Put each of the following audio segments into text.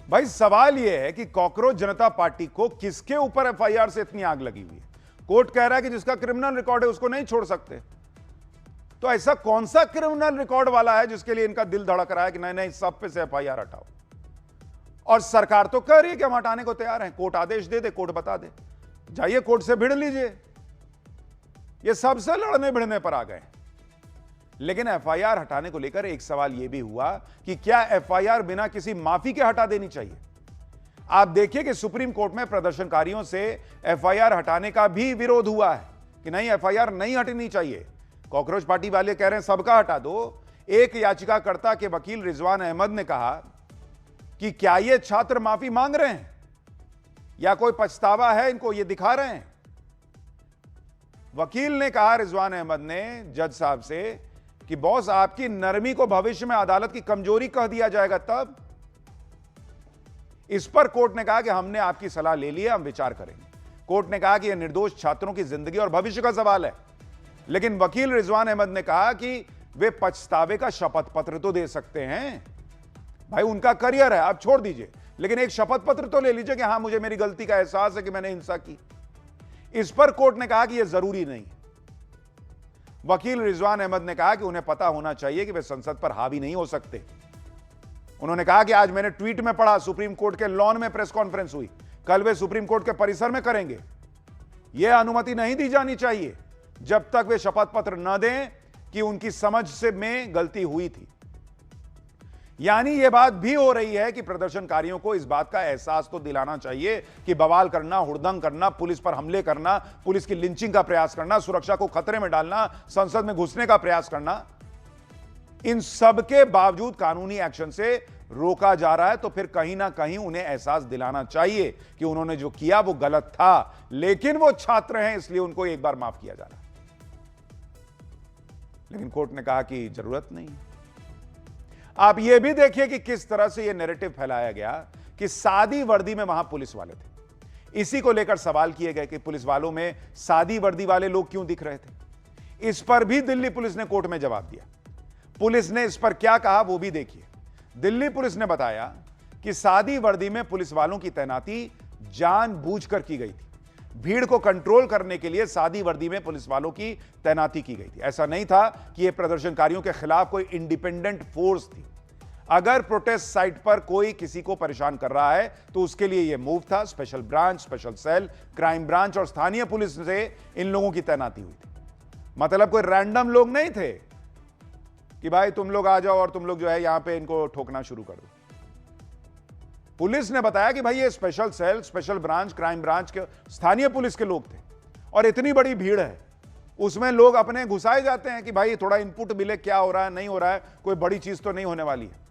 भाई सवाल यह है कि कॉकरोच जनता पार्टी को किसके ऊपर एफआईआर से इतनी आग लगी हुई है? कोर्ट कह रहा है कि जिसका क्रिमिनल रिकॉर्ड है उसको नहीं छोड़ सकते। तो ऐसा कौन सा क्रिमिनल रिकॉर्ड वाला है जिसके लिए इनका दिल धड़क रहा है कि नहीं नहीं सब पे से एफआईआर हटाओ? और सरकार तो कह रही है कि हम हटाने को तैयार हैं, कोर्ट आदेश दे दे, कोर्ट बता दे, जाइए कोर्ट से भिड़ लीजिए। ये सबसे लड़ने भिड़ने पर आ गए। लेकिन एफआईआर हटाने को लेकर एक सवाल यह भी हुआ कि क्या एफआईआर बिना किसी माफी के हटा देनी चाहिए? आप देखिए कि सुप्रीम कोर्ट में प्रदर्शनकारियों से एफआईआर हटाने का भी विरोध हुआ है कि नहीं, एफआईआर नहीं हटनी चाहिए। कॉकरोच पार्टी वाले कह रहे हैं सबका हटा दो। एक याचिकाकर्ता के वकील रिजवान अहमद ने कहा कि क्या ये छात्र माफी मांग रहे हैं या कोई पछतावा है इनको, ये दिखा रहे हैं? वकील ने कहा, रिजवान अहमद ने जज साहब से, कि बॉस आपकी नरमी को भविष्य में अदालत की कमजोरी कह दिया जाएगा तब। इस पर कोर्ट ने कहा कि हमने आपकी सलाह ले ली है, हम विचार करेंगे। कोर्ट ने कहा कि यह निर्दोष छात्रों की जिंदगी और भविष्य का सवाल है। लेकिन वकील रिजवान अहमद ने कहा कि वे पछतावे का शपथ पत्र तो दे सकते हैं। भाई उनका करियर है, आप छोड़ दीजिए, लेकिन एक शपथ पत्र तो ले लीजिए कि हां मुझे मेरी गलती का एहसास है कि मैंने हिंसा की। इस पर कोर्ट ने कहा कि यह जरूरी नहीं। वकील रिजवान अहमद ने कहा कि उन्हें पता होना चाहिए कि वे संसद पर हावी नहीं हो सकते। उन्होंने कहा कि आज मैंने ट्वीट में पढ़ा सुप्रीम कोर्ट के लॉन में प्रेस कॉन्फ्रेंस हुई, कल वे सुप्रीम कोर्ट के परिसर में करेंगे। यह अनुमति नहीं दी जानी चाहिए जब तक वे शपथ पत्र न दें कि उनकी समझ से में गलती हुई थी। यानी यह बात भी हो रही है कि प्रदर्शनकारियों को इस बात का एहसास तो दिलाना चाहिए कि बवाल करना, हुड़दंग करना, पुलिस पर हमले करना, पुलिस की लिंचिंग का प्रयास करना, सुरक्षा को खतरे में डालना, संसद में घुसने का प्रयास करना, इन सब के बावजूद कानूनी एक्शन से रोका जा रहा है। तो फिर कहीं ना कहीं उन्हें एहसास दिलाना चाहिए कि उन्होंने जो किया वो गलत था, लेकिन वो छात्र हैं इसलिए उनको एक बार माफ किया जा रहा है। लेकिन कोर्ट ने कहा कि जरूरत नहीं। आप यह भी देखिए कि किस तरह से यह नैरेटिव फैलाया गया कि सादी वर्दी में वहां पुलिस वाले थे। इसी को लेकर सवाल किए गए कि पुलिस वालों में सादी वर्दी वाले लोग क्यों दिख रहे थे। इस पर भी दिल्ली पुलिस ने कोर्ट में जवाब दिया। पुलिस ने इस पर क्या कहा वो भी देखिए। दिल्ली पुलिस ने बताया कि सादी वर्दी में पुलिस वालों की तैनाती जानबूझकर की गई थी। भीड़ को कंट्रोल करने के लिए सादी वर्दी में पुलिस वालों की तैनाती की गई थी। ऐसा नहीं था कि यह प्रदर्शनकारियों के खिलाफ कोई इंडिपेंडेंट फोर्स थी। अगर प्रोटेस्ट साइट पर कोई किसी को परेशान कर रहा है तो उसके लिए यह मूव था। Special branch, special cell, crime branch और स्थानीय पुलिस से इन लोगों की तैनाती हुई थी। मतलब कोई रैंडम लोग नहीं थे कि भाई तुम लोग आ जाओ और तुम लोग जो है यहां पे इनको ठोकना शुरू कर दो। पुलिस ने बताया कि भाई ये special cell, special branch, crime branch के स्थानीय पुलिस के लोग थे और इतनी बड़ी भीड़ है, उसमें लोग अपने घुसाए जाते हैं कि भाई थोड़ा इनपुट मिले, क्या हो रहा है, नहीं हो रहा है, कोई बड़ी चीज तो नहीं होने वाली है।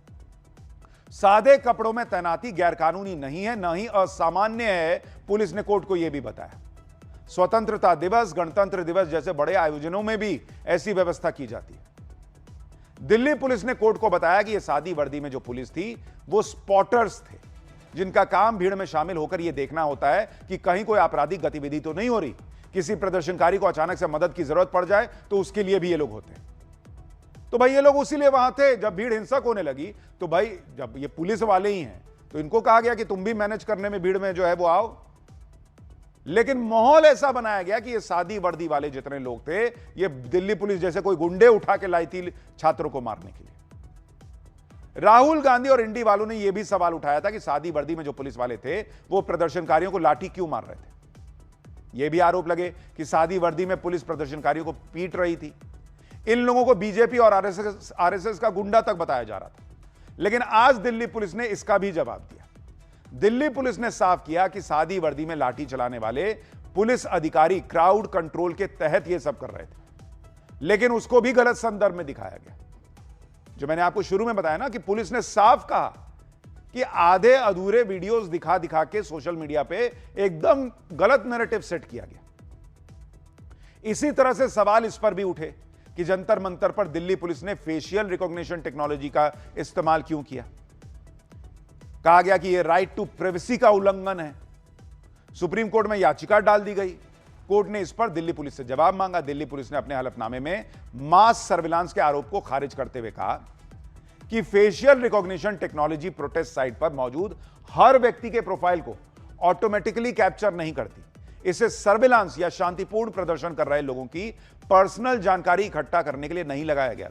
सादे कपड़ों में तैनाती गैरकानूनी नहीं है, न ही असामान्य है। पुलिस ने कोर्ट को यह भी बताया। स्वतंत्रता दिवस, गणतंत्र दिवस जैसे बड़े आयोजनों में भी ऐसी व्यवस्था की जाती है। दिल्ली पुलिस ने कोर्ट को बताया कि यह सादी वर्दी में जो पुलिस थी वो स्पॉटर्स थे, जिनका काम भीड़ में शामिल होकर यह देखना होता है कि कहीं कोई आपराधिक गतिविधि तो नहीं हो रही। किसी प्रदर्शनकारी को अचानक से मदद की जरूरत पड़ जाए तो उसके लिए भी ये लोग होते हैं। तो भाई ये लोग उसीलिए वहां थे। जब भीड़ हिंसक होने लगी तो भाई जब ये पुलिस वाले ही हैं तो इनको कहा गया कि तुम भी मैनेज करने में भीड़ में जो है वो आओ। लेकिन माहौल ऐसा बनाया गया कि ये सादी वर्दी वाले जितने लोग थे ये दिल्ली पुलिस जैसे कोई गुंडे उठा के लाई थी छात्रों को मारने के लिए। राहुल गांधी और इंडी वालों ने यह भी सवाल उठाया था कि सादी वर्दी में जो पुलिस वाले थे वो प्रदर्शनकारियों को लाठी क्यों मार रहे थे। यह भी आरोप लगे कि सादी वर्दी में पुलिस प्रदर्शनकारियों को पीट रही थी। इन लोगों को बीजेपी और आरएसएस का गुंडा तक बताया जा रहा था। लेकिन आज दिल्ली पुलिस ने इसका भी जवाब दिया। दिल्ली पुलिस ने साफ किया कि सादी वर्दी में लाठी चलाने वाले पुलिस अधिकारी क्राउड कंट्रोल के तहत यह सब कर रहे थे, लेकिन उसको भी गलत संदर्भ में दिखाया गया। जो मैंने आपको शुरू में बताया ना कि पुलिस ने साफ कहा कि आधे अधूरे वीडियोस दिखा दिखा के सोशल मीडिया पे एकदम गलत नैरेटिव सेट किया गया। इसी तरह से सवाल इस पर भी उठे कि जंतर मंतर पर दिल्ली पुलिस ने फेशियल रिकॉग्निशन टेक्नोलॉजी का इस्तेमाल क्यों किया। कहा गया कि यह राइट टू प्राइवेसी का उल्लंघन है। सुप्रीम कोर्ट में याचिका डाल दी गई। कोर्ट ने इस पर दिल्ली पुलिस से जवाब मांगा। दिल्ली पुलिस ने अपने हलफनामे में मास सर्विलांस के आरोप को खारिज करते हुए कहा कि facial recognition technology protest site पर मौजूद हर व्यक्ति के प्रोफाइल को ऑटोमेटिकली कैप्चर नहीं करती। इसे सर्विलांस या शांतिपूर्ण प्रदर्शन कर रहे लोगों की पर्सनल जानकारी इकट्ठा करने के लिए नहीं लगाया गया,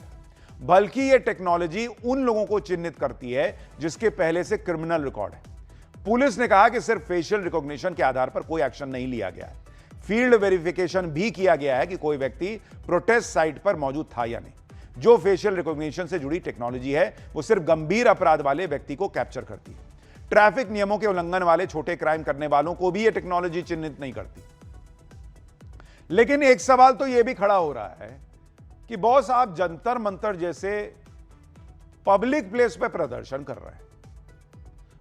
बल्कि यह टेक्नोलॉजी उन लोगों को चिन्हित करती है जिसके पहले से क्रिमिनल रिकॉर्ड है। पुलिस ने कहा कि सिर्फ फेशियल रिकॉग्निशन के आधार पर कोई एक्शन नहीं लिया गया है, फील्ड वेरिफिकेशन भी किया गया है कि कोई व्यक्ति प्रोटेस्ट साइट पर मौजूद था या नहीं। जो फेशियल रिकॉग्निशन से जुड़ी टेक्नोलॉजी है वो सिर्फ गंभीर अपराध वाले व्यक्ति को कैप्चर करती है। ट्रैफिक नियमों के उल्लंघन वाले छोटे क्राइम करने वालों को भी यह टेक्नोलॉजी चिन्हित नहीं करती। लेकिन एक सवाल तो यह भी खड़ा हो रहा है कि बॉस, आप जंतर मंतर जैसे पब्लिक प्लेस पे प्रदर्शन कर रहे हैं,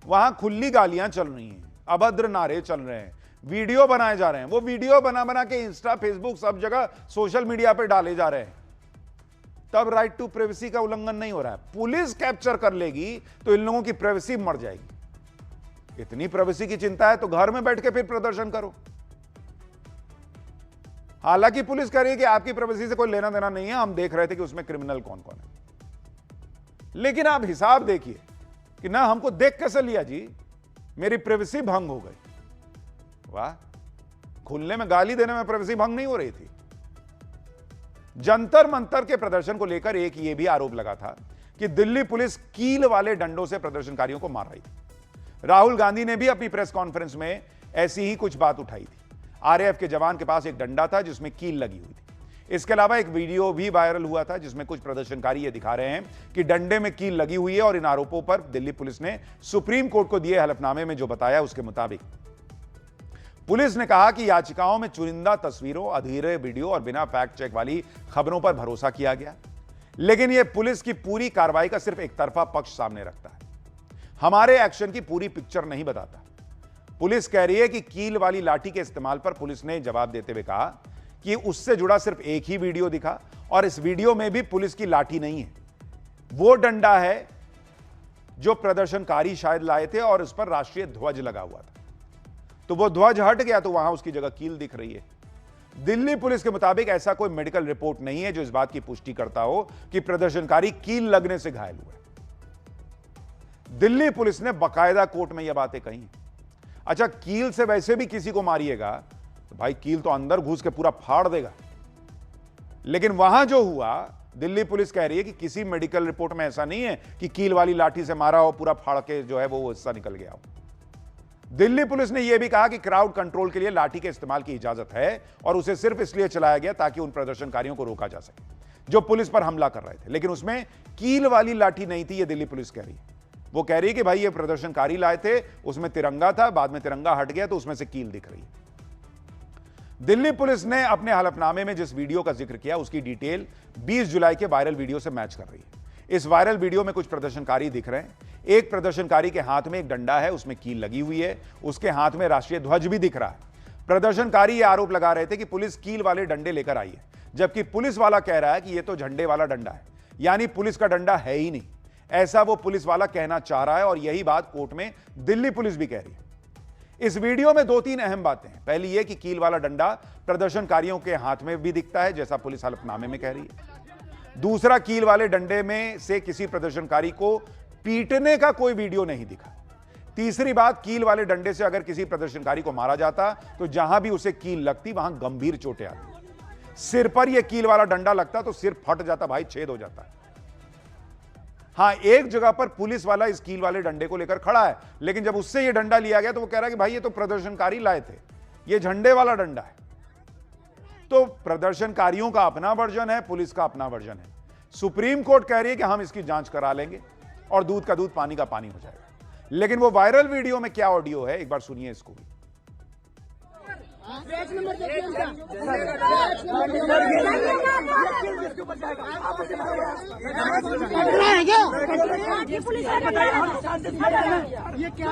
वहां खुली गालियां चल रही हैं, अभद्र नारे चल रहे हैं, वीडियो बनाए जा रहे हैं, वो वीडियो बना बना के इंस्टा, फेसबुक, सब जगह सोशल मीडिया पे डाले जा रहे हैं, तब राइट टू प्राइवेसी का उल्लंघन नहीं हो रहा है। पुलिस कैप्चर कर लेगी तो इन लोगों की प्राइवेसी मर जाएगी। इतनी प्राइवेसी की चिंता है तो घर में बैठ के फिर प्रदर्शन करो। हालांकि पुलिस कह रही है कि आपकी प्राइवेसी से कोई लेना देना नहीं है, हम देख रहे थे कि उसमें क्रिमिनल कौन कौन है। लेकिन आप हिसाब देखिए कि ना हमको देख कैसे लिया जी, मेरी प्राइवेसी भंग हो गई। वाह, खुलने में गाली देने में प्राइवेसी भंग नहीं हो रही थी। जंतर मंतर के प्रदर्शन को लेकर एक यह भी आरोप लगा था कि दिल्ली पुलिस कील वाले डंडों से प्रदर्शनकारियों को मार रही थी। राहुल गांधी ने भी अपनी प्रेस कॉन्फ्रेंस में ऐसी ही कुछ बात उठाई थी। आरएएफ के जवान के पास एक डंडा था जिसमें कील लगी हुई थी। इसके अलावा एक वीडियो भी वायरल हुआ था जिसमें कुछ प्रदर्शनकारी ये दिखा रहे हैं कि डंडे में कील लगी हुई है। और इन आरोपों पर दिल्ली पुलिस ने सुप्रीम कोर्ट को दिए हलफनामे में जो बताया उसके मुताबिक पुलिस ने कहा कि याचिकाओं में चुनिंदा तस्वीरों, अधूरे वीडियो और बिना फैक्ट चेक वाली खबरों पर भरोसा किया गया। लेकिन यह पुलिस की पूरी कार्रवाई का सिर्फ एक तरफा पक्ष सामने रखता है, हमारे एक्शन की पूरी पिक्चर नहीं बताता। पुलिस कह रही है कि कील वाली लाठी के इस्तेमाल पर पुलिस ने जवाब देते हुए कहा कि उससे जुड़ा सिर्फ एक ही वीडियो दिखा और इस वीडियो में भी पुलिस की लाठी नहीं है, वो डंडा है जो प्रदर्शनकारी शायद लाए थे और उस पर राष्ट्रीय ध्वज लगा हुआ था। तो वो ध्वज हट गया तो वहां उसकी जगह कील दिख रही है। दिल्ली पुलिस के मुताबिक ऐसा कोई मेडिकल रिपोर्ट नहीं है जो इस बात की पुष्टि करता हो कि प्रदर्शनकारी कील लगने से घायल हुए। दिल्ली पुलिस ने बाकायदा कोर्ट में यह बातें कही। अच्छा, कील से वैसे भी किसी को मारिएगा तो भाई कील तो अंदर घुस के पूरा फाड़ देगा। लेकिन वहां जो हुआ, दिल्ली पुलिस कह रही है कि किसी मेडिकल रिपोर्ट में ऐसा नहीं है कि कील वाली लाठी से मारा हो, पूरा फाड़ के जो है वो हिस्सा निकल गया हो। दिल्ली पुलिस ने यह भी कहा कि क्राउड कंट्रोल के लिए लाठी के इस्तेमाल की इजाजत है और उसे सिर्फ इसलिए चलाया गया ताकि उन प्रदर्शनकारियों को रोका जा सके जो पुलिस पर हमला कर रहे थे। लेकिन उसमें कील वाली लाठी नहीं थी, यह दिल्ली पुलिस कह रही है। वो कह रही है कि भाई ये प्रदर्शनकारी लाए थे, उसमें तिरंगा था, बाद में तिरंगा हट गया तो उसमें से कील दिख रही है। दिल्ली पुलिस ने अपने हलफनामे में जिस वीडियो का जिक्र किया उसकी डिटेल 20 जुलाई के वायरल वीडियो से मैच कर रही है। इस वायरल वीडियो में कुछ प्रदर्शनकारी दिख रहे हैं। एक प्रदर्शनकारी के हाथ में एक डंडा है, उसमें कील लगी हुई है, उसके हाथ में राष्ट्रीय ध्वज भी दिख रहा है। प्रदर्शनकारी ये आरोप लगा रहे थे कि पुलिस कील वाले डंडे लेकर आई है, जबकि पुलिस वाला कह रहा है कि यह तो झंडे वाला डंडा है, यानी पुलिस का डंडा है ही नहीं। ऐसा वो पुलिस वाला कहना चाह रहा है और यही बात कोर्ट में दिल्ली पुलिस भी कह रही है। इस वीडियो में 2-3 अहम बातें हैं। पहली यह कि कील वाला डंडा प्रदर्शनकारियों के हाथ में भी दिखता है जैसा पुलिस हलफनामे में कह रही है। दूसरा, कील वाले डंडे में से किसी प्रदर्शनकारी को पीटने का कोई वीडियो नहीं दिखा। तीसरी बात, कील वाले डंडे से अगर किसी प्रदर्शनकारी को मारा जाता तो जहां भी उसे कील लगती वहां गंभीर चोटें आती। सिर पर यह कील वाला डंडा लगता तो सिर फट जाता भाई, छेद हो जाता है। हां, एक जगह पर पुलिस वाला इस कील वाले डंडे को लेकर खड़ा है, लेकिन जब उससे यह डंडा लिया गया तो वो कह रहा है कि भाई ये तो प्रदर्शनकारी लाए थे, ये झंडे वाला डंडा है। तो प्रदर्शनकारियों का अपना वर्जन है, पुलिस का अपना वर्जन है। सुप्रीम कोर्ट कह रही है कि हम इसकी जांच करा लेंगे और दूध का दूध, पानी का पानी हो जाएगा। लेकिन वो वायरल वीडियो में क्या ऑडियो है, एक बार सुनिए इसको भी। पेज नंबर देखिए इनका। ये क्या?